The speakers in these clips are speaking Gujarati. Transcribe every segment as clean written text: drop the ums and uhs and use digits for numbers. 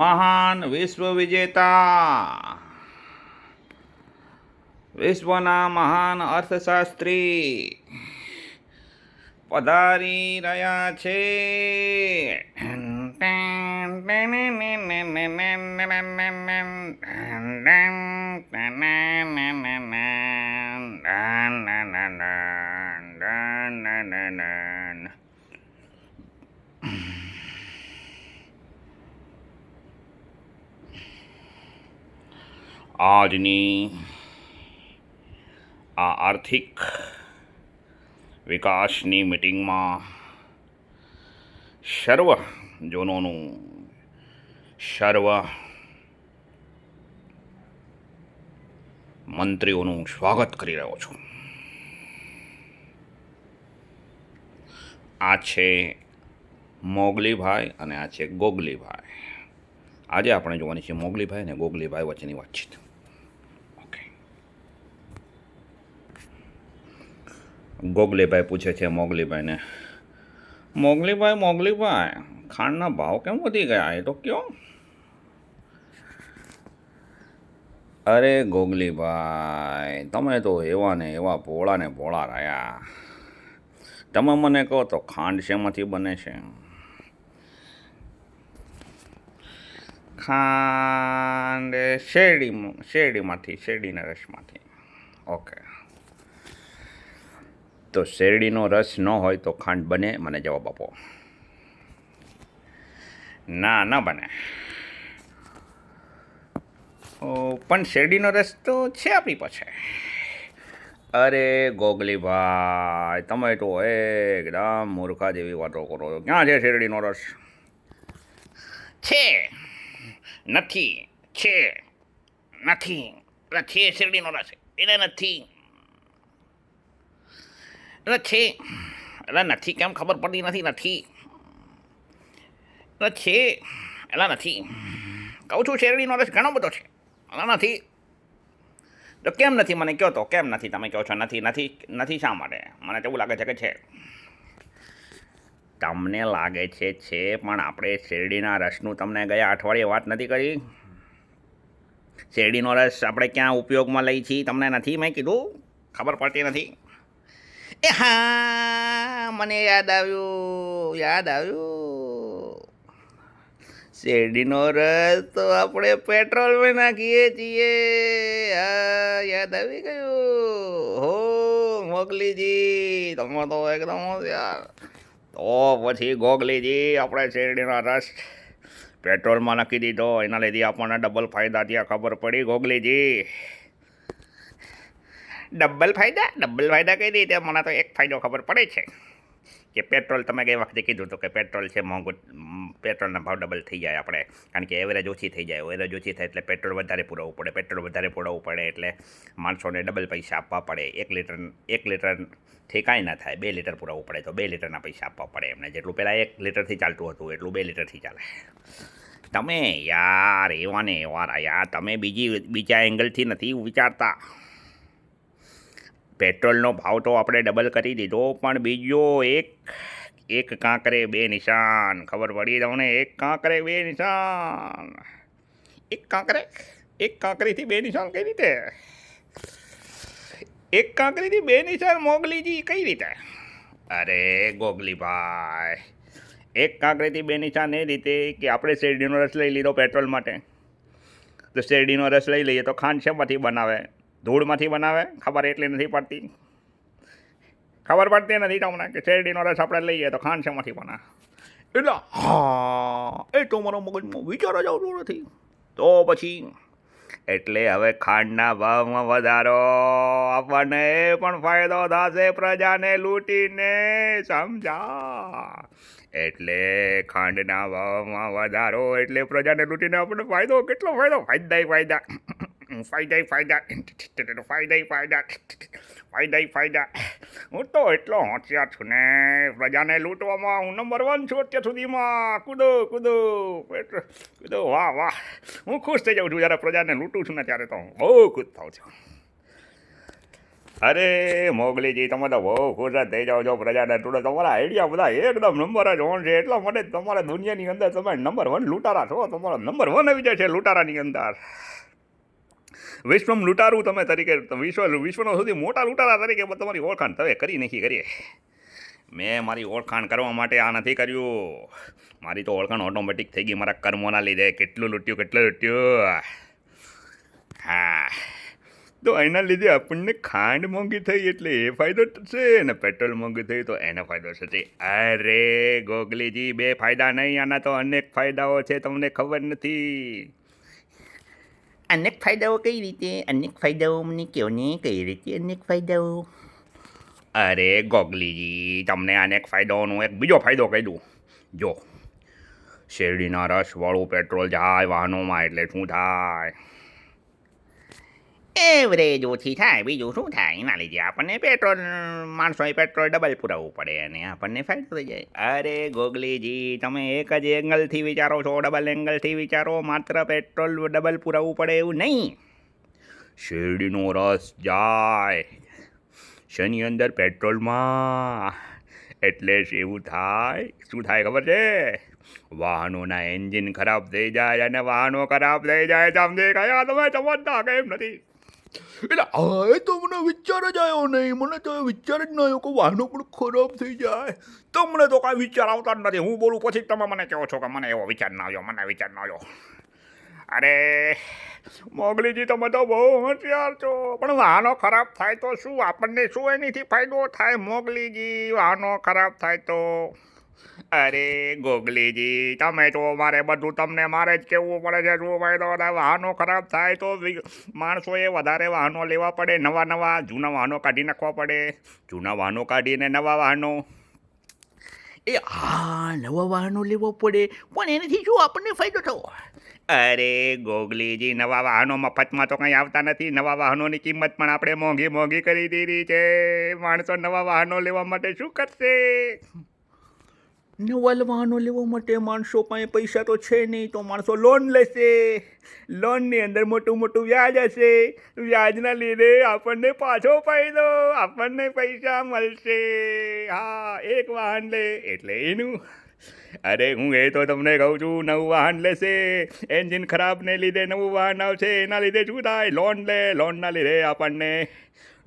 મહાન વિશ્વ વિજેતા, વિશ્વના મહાન અર્થશાસ્ત્રી પધારી રહ્યા છે. આજની આ આર્થિક વિકાસની મિટિંગમાં સર્વ જોનોનું, સર્વ મંત્રીઓનું સ્વાગત કરી રહ્યો છું. આ છે મોગલીભાઈ અને આ છે ગોગલીભાઈ. આજે આપણે જોવાની છે મોગલીભાઈ અને ગોગલીભાઈ વચ્ચેની વાતચીત. ગોગલીભાઈ પૂછે છે મોગલીભાઈને, મોગલીભાઈ ખાંડના ભાવ કેમ વધી ગયા એ તો કયો? અરે ગોગલીભાઈ, તમે તો એવા ને એવા ભોળા ને ભોળા રહ્યા. તમે મને કહો તો ખાંડ શેમાંથી બને છે? ખાંડ શેરડીના રસમાંથી. ઓકે, તો શેરડીનો રસ ન હોય તો ખાંડ બને? મને જવાબ આપો. ના બને. પણ શેરડીનો રસ તો છે આપણી પાસે. અરે ગોગલીભાઈ, તમે તો એકદમ મૂર્ખા જેવી વાતો કરો છો. ક્યાં છે શેરડીનો રસ? છે નથી, છે નથી, છે શેરડીનો રસ એટલે નથી. છે એટલે નથી કેમ ખબર પડતી નથી. છે એટલે નથી. કહું છું શેરડીનો રસ ઘણો બધો છે, એટલે નથી. તો કેમ નથી મને કહો તો, કેમ નથી? તમે કહો છો નથી શા માટે? મને તો એવું લાગે છે કે છે. તમને લાગે છે, પણ આપણે શેરડીના રસનું તમને ગયા અઠવાડિયે વાત નથી કરી? શેરડીનો રસ આપણે ક્યાં ઉપયોગમાં લઈ છીએ તમને નથી મેં કીધું? ખબર પડતી નથી? એ હા, મને યાદ આવ્યું. શેરડીનો રસ તો આપણે પેટ્રોલમાં નાખીએ છીએ. હા, યાદ આવી ગયું. હો મોગલીજી, તમે તો એકદમ યાર. તો પછી ગોગલીજી, આપણે શેરડીનો રસ પેટ્રોલમાં નાખી દીધો, એના લીધે આપણને ડબલ ફાયદા થયા. ખબર પડી ગોગલીજી? ડબલ ફાયદા કઈ રીતે? મને તો એક ફાયદો ખબર પડે છે કે પેટ્રોલ, તમે ગઈ વખતે કીધું હતું કે પેટ્રોલ છે મોંઘું, પેટ્રોલના ભાવ ડબલ થઈ જાય આપણે, કારણ કે એવરેજ ઓછી થઈ જાય. એવરેજ ઓછી થાય એટલે પેટ્રોલ વધારે પુરાવવું પડે. એટલે માણસોને ડબલ પૈસા આપવા પડે. એક લીટરથી કાંઈ ના થાય, 2 લીટર પુરાવવું પડે તો 2 લીટરના પૈસા આપવા પડે એમને. જેટલું પહેલાં 1 લીટરથી ચાલતું હતું એટલું 2 લીટરથી ચાલે. તમે યાર એવા ને એવા રહ્યા. તમે બીજા એંગલથી નથી વિચારતા. પેટ્રોલનો ભાવ તો આપણે ડબલ કરી દીધો, પણ બીજો એક કાંકરે 2 નિશાન. ખબર પડી તમને? એક કાંકરે 2 નિશાન. એક કાંકરીથી 2 નિશાન કઈ રીતે? એક કાંકરીથી 2 નિશાન મોગલીજી કઈ રીતે? અરે ગોગલીભાઈ, એક કાંકરીથી 2 નિશાન એ રીતે કે આપણે શેરડીનો રસ લઈ લીધો પેટ્રોલ માટે. તો શેરડીનો રસ લઈ લઈએ તો ખાંડ શેમાંથી બનાવે? ધૂળમાંથી બનાવે. ખબર એટલી નથી પડતી તમને કે શેરડીનો રસ આપણે લઈએ તો ખાંડ શેમાંથી બનાવે? એટલે હા, એ તો મારા મગજમાં વિચાર જ આવતો નથી. તો પછી એટલે હવે ખાંડના ભાવમાં વધારો, આપણને એ પણ ફાયદો થશે પ્રજાને લૂંટીને. સમજા? એટલે ખાંડના ભાવમાં વધારો એટલે પ્રજાને લૂંટીને આપણને ફાયદો. કેટલો ફાયદો? ફાયદા. હું તો એટલો હોશિયાર છું ને, પ્રજાને લૂંટવામાં હું નંબર 1 છું અત્યાર સુધીમાં. કૂદો, વાહ. હું ખુશ થઈ જાઉં છું જ્યારે પ્રજાને લૂંટું છું ને, ત્યારે તો હું બહુ ખુશ થાઉં છું. અરે મોગલીજી, તમે તો બહુ ખુશ જ થઈ જાઓ છો પ્રજાને ટુડે. તમારા આઈડિયા બધા એકદમ નંબર જ ઓન છે. એટલા માટે જ તમારા દુનિયાની અંદર તમે નંબર 1 લૂંટારા છો. તમારો નંબર 1 આવી જાય છે લૂંટારાની અંદર. વિશ્વમ લૂંટારું તમે તરીકે, વિશ્વનો સૌથી મોટા લૂંટારા તરીકે તમારી ઓળખાણ તમે કરી નથી કરી. મેં મારી ઓળખાણ કરવા માટે આ નથી કર્યું. મારી તો ઓળખાણ ઓટોમેટિક થઈ ગઈ મારા કર્મોના લીધે. કેટલું લૂંટ્યું. હા, તો એના લીધે આપણને ખાંડ મોંઘી થઈ એટલે એ ફાયદો થશે, અને પેટ્રોલ મોંઘી થઈ તો એનો ફાયદો થશે. અરે ગોગલીજી, 2 ફાયદા નહીં, આના તો અનેક ફાયદાઓ છે, તમને ખબર નથી. અનેક ફાયદાઓ કઈ રીતે? અનેક ફાયદાઓ મને કહો ને, કઈ રીતે અનેક ફાયદાઓ? અરે ગોગલીજી, તમને અનેક ફાયદાઓનો એક બીજો ફાયદો કહી દઉં. જો શેરડીના રસવાળું પેટ્રોલ જાય વાહનોમાં એટલે શું થાય? એવરેજ ઓછી થાય. બીજું શું થાય? એના લીધે આપણને પેટ્રોલ, માણસોએ પેટ્રોલ ડબલ પુરાવવું પડે અને આપણને ફાયદો થઈ જાય. અરે ગોગલીજી, તમે એક જ એંગલથી વિચારો છો, ડબલ એંગલથી વિચારો. માત્ર પેટ્રોલ ડબલ પુરાવવું પડે એવું નહીં. શેરડીનો રસ જાય શેની અંદર? પેટ્રોલમાં. એટલે એવું થાય, શું થાય ખબર છે? વાહનોના એન્જિન ખરાબ થઈ જાય, અને વાહનો ખરાબ થઈ જાય. સમજી ગયા તમે? સમજતા કેમ નથી? એટલે આ તો મને વિચાર જ આવ્યો નહીં. મને તો વિચાર જ ન આવ્યો કે વાહનો પણ ખરાબ થઈ જાય. તમને તો કાંઈ વિચાર આવતા જ નથી. હું બોલું પછી તમે મને કહો છો કે મને એવો વિચાર ના આવ્યો, મને વિચાર ના આવ્યો. અરે મોગલીજી, તમે તો બહુ હોશિયાર છો. પણ વાહનો ખરાબ થાય તો શું? આપણને શું એનીથી ફાયદો થાય મોગલીજી? વાહનો ખરાબ થાય તો? અરે ગોગલીજી, તમે તો મારે બધું તમને મારે જ કહેવું પડે છે. શું ફાયદો થાય? વાહનો ખરાબ થાય તો માણસોએ વધારે વાહનો લેવા પડે. નવા જૂના વાહનો કાઢી નાખવા પડે. જૂના વાહનો કાઢીને નવા વાહનો. નવા વાહનો લેવા પડે, પણ એનાથી શું આપણને ફાયદો થયો? અરે ગોગલીજી, નવા વાહનો મફતમાં તો કંઈ આવતા નથી. નવા વાહનોની કિંમત પણ આપણે મોંઘી કરી દીધી છે. માણસો નવા વાહનો લેવા માટે શું કરશે? નવા વાહનો લેવા માટે માણસો પાસે પૈસા તો છે નહીં, તો માણસો લોન લેશે. લોનની અંદર મોટું વ્યાજ હશે. વ્યાજના લીધે આપણને પાછો ફાયદો, આપણને પૈસા મળશે. હા, એક વાહન લે એટલે એનું. અરે હું એ તો તમને કહું છું, નવું વાહન લેશે, એન્જિન ખરાબને લીધે નવું વાહન આવશે. એના લીધે શું થાય? લોન લે, લોનના લીધે આપણને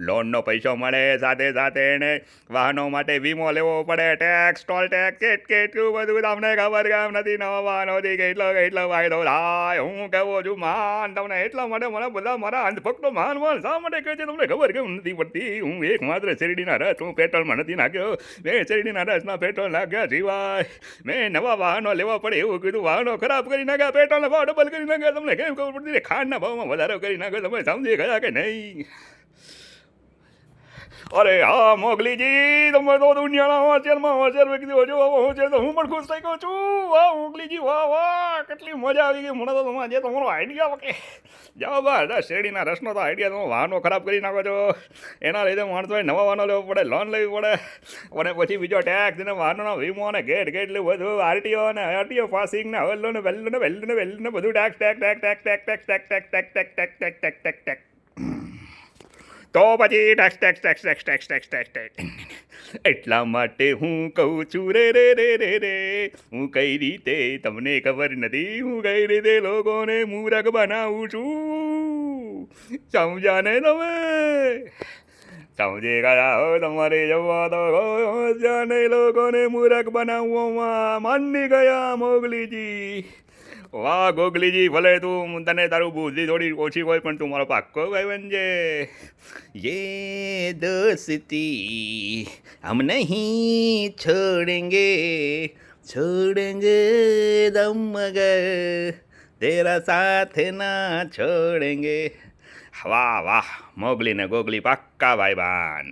લોનનો પૈસો મળે. સાથે એને વાહનો માટે વીમો લેવો પડે. ટેક્સ, ટોલ ટેક્સ, કેટલું બધું તમને ખબર કેમ નથી? નવા વાહનોથી કેટલો ફાયદો થાય. હું કહેવો છું માન તમને. એટલા માટે મને બધા મારા અંધભક્તો માન શા માટે કહે છે તમને ખબર કેમ નથી પડતી? હું એકમાત્ર શેરડીના રસ હું પેટ્રોલમાં નથી નાખ્યો. મેં શેરડીના રસમાં પેટ્રોલ નાખ્યા સિવાય મેં નવા વાહનો લેવા પડે એવું કીધું. વાહનો ખરાબ કરી નાખ્યા, પેટ્રોલના ભાવ ડબલ કરી નાખ્યા. તમને કેમ ખબર પડતી? ખાંડના ભાવમાં વધારો કરી નાખ્યો. તમે સમજી ગયા કે નહીં? અરે હા મોગલીજી, તમે તો દુનિયાના હોશિયાર વ્યક્તિ છો. હોશિયાર તો હું પણ ખુશ થઈ ગયો છું. વાહ મોગલીજી, વાહ, કેટલી મજા આવી ગઈ. મને તો જે તમારો આઈડિયા કે જાઓ બસ, શેરડીના રસનો તો આઈડિયા તમે વાહનો ખરાબ કરી નાખો છો. એના લીધે માણસોએ નવા વાહનો લેવો પડે, લોન લેવી પડે, અને પછી બીજો ટેક્સ ને વાહનોના વીમો ને ગેટ બધું આરટીઓ ને આરટીઓ પાસિંગ ને હવેલો ને વેલ્લું ને બધું ટેક્સ. તો પછી ટેક્સ. એટલા માટે હું કહું છું રે, હું કઈ રીતે, તમને ખબર નથી હું કઈ રીતે લોકોને મૂરખ બનાવું છું. સમજ્યા ને તમે? સમજી ગયા હો? તમારે જવા તો જાને લોકોને મૂરખ બનાવવામાં માની ગયા મોગલીજી. વાહ ગોગલીજી, ભલે તું તને તારું બુદ્ધિ થોડી ઓછી હોય, પણ તું મારો પાક્કો ભાઈબંધ છે. યે દોસ્તી હમ નહીં છોડેંગે દમ મગર તેરા સાથ ના છોડેંગે. વાહ મોગલી ને ગોગલી પાક્કા ભાઈબાન.